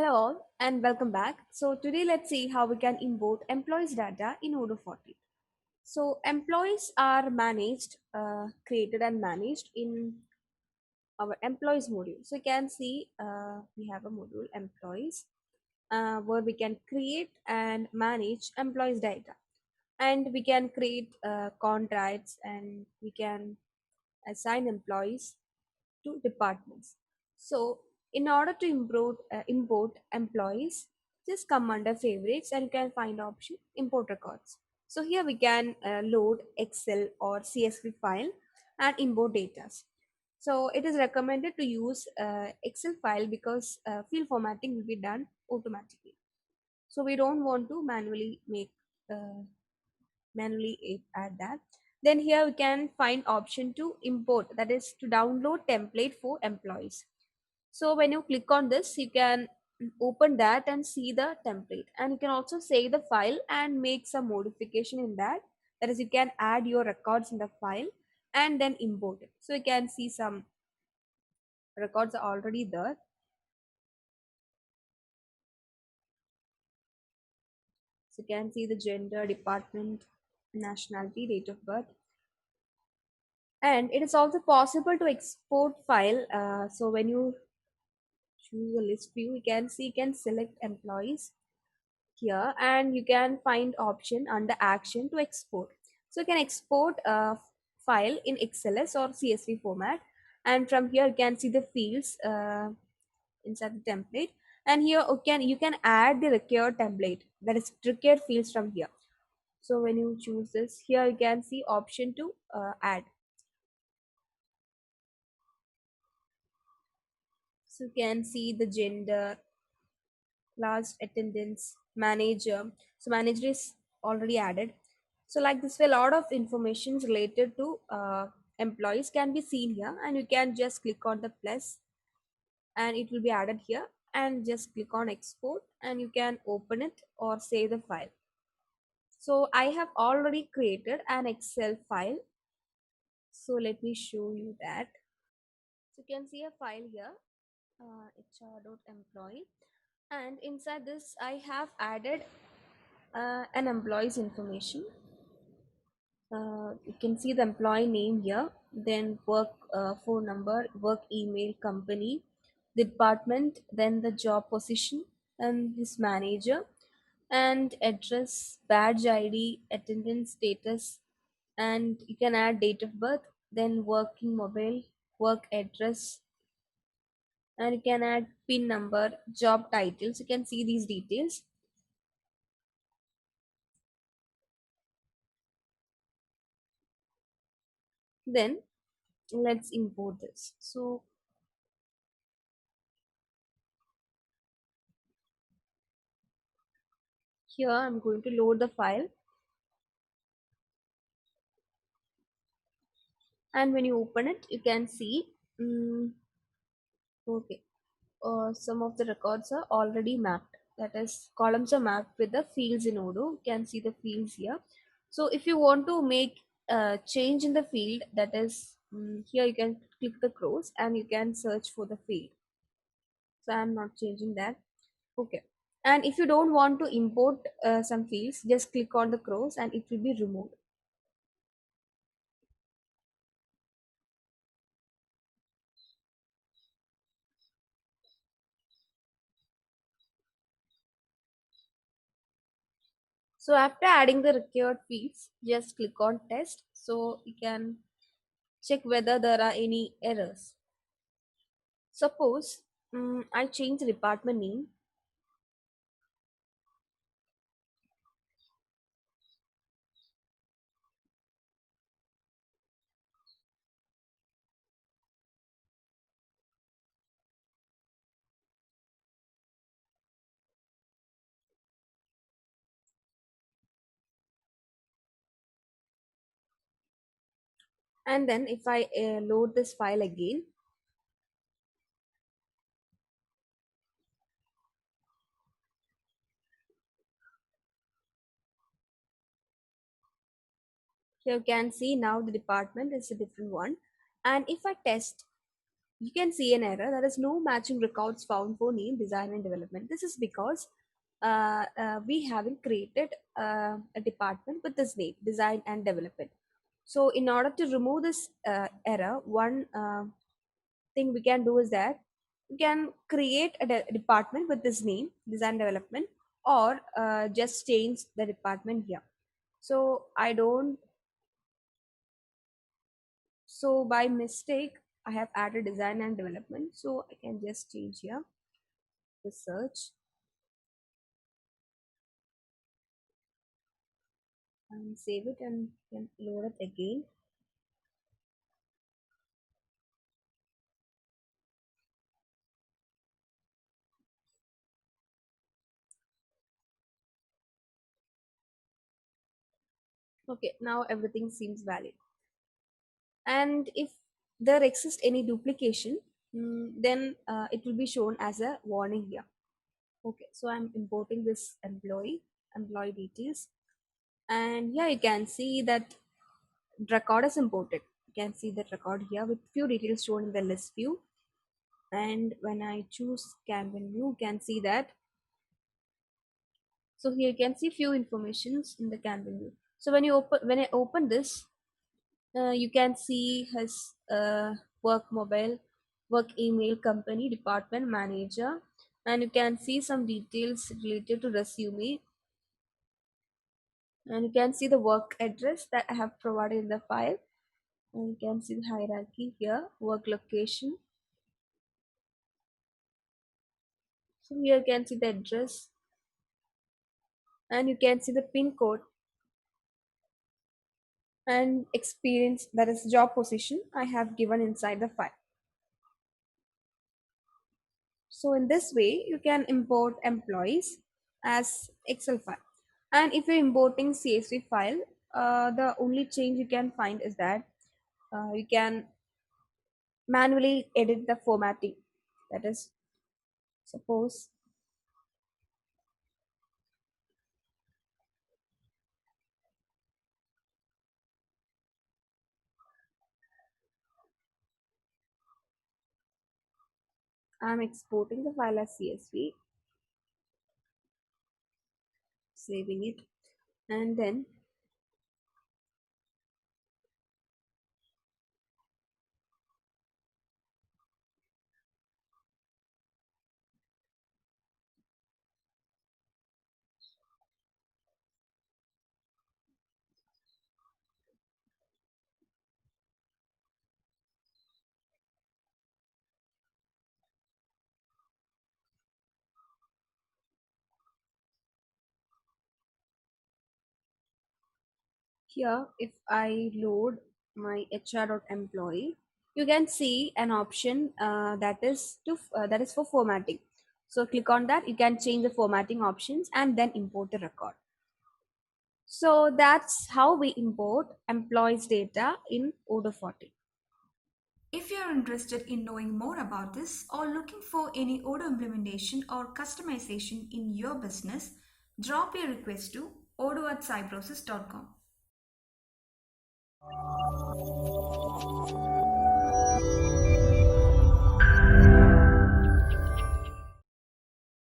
Hello all and welcome back. So today let's see how we can import employees data in Odoo 40. So employees are created and managed in our employees module. So you can see we have a module employees where we can create and manage employees data. And we can create contracts and we can assign employees to departments. So in order to import employees, just come under favorites and you can find option import records. So here we can load Excel or CSV file and import data. So it is recommended to use Excel file because field formatting will be done automatically. So we don't want to uh, manually add that. Then here we can find option to import, that is to download template for employees. So when you click on this, you can open that and see the template, and you can also save the file and make some modification in that. That is, you can add your records in the file and then import it. So you can see some records are already there. So you can see the gender, department, nationality, date of birth. And it is also possible to export file. So when you choose a list view, you can see, you can select employees here and you can find option under action to export. So you can export a file in XLS or CSV format, and from here you can see the fields inside the template, and here you can add the required template, that is required fields from here. So when you choose this, here you can see option to add. So you can see the gender, class, attendance, manager. So manager is already added. So like this way, a lot of information related to employees can be seen here, and you can just click on the plus and it will be added here, and just click on export and you can open it or save the file. So I have already created an Excel file. So let me show you that. So you can see a file here, hr.employee, and inside this I have added an employee's information. You can see the employee name here, then work phone number, work email, company, the department, then the job position, and his manager, and address, badge ID, attendance status, and you can add date of birth, then working mobile, work address, and you can add pin number, job titles. You can see these details. Then let's import this. So here I'm going to load the file, and when you open it you can see okay, some of the records are already mapped, that is columns are mapped with the fields in Odoo. You can see the fields here. So if you want to make a change in the field, that is here you can click the cross and you can search for the field. So I'm not changing that. Okay, and if you don't want to import some fields, just click on the cross and it will be removed. So after adding the required fields, just click on test so you can check whether there are any errors. Suppose I change the department name, and then if I load this file again, you can see now the department is a different one. And if I test you can see an error. There is no matching records found for name, design, and development. This is because we haven't created a department with this name, design and development. So, in order to remove this error, one thing we can do is that we can create a department with this name, design development, or just change the department here. So, I don't, so by mistake, I have added design and development. So, I can just change here the search and save it and can load it again. Okay, now everything seems valid. And if there exists any duplication, then it will be shown as a warning here. Okay, so I'm importing this employee details, and here you can see that record is imported. You can see that record here with few details shown in the list view. And when I choose Kanban view, you can see that. So here you can see few informations in the Kanban view. So when I open this, you can see his work mobile, work email, company, department, manager, and you can see some details related to resume, and you can see the work address that I have provided in the file, and you can see the hierarchy here, work location. So here you can see the address, and you can see the pin code and experience, that is job position, I have given inside the file. So in this way, you can import employees as Excel file. And if you're importing CSV file, the only change you can find is that you can manually edit the formatting. That is, suppose I'm exporting the file as CSV, saving it, and then here, if I load my HR.employee, you can see an option that is for formatting. So click on that. You can change the formatting options and then import the record. So that's how we import employees data in Odoo 40. If you're interested in knowing more about this or looking for any Odoo implementation or customization in your business, drop your request to odoo@cybrosys.com.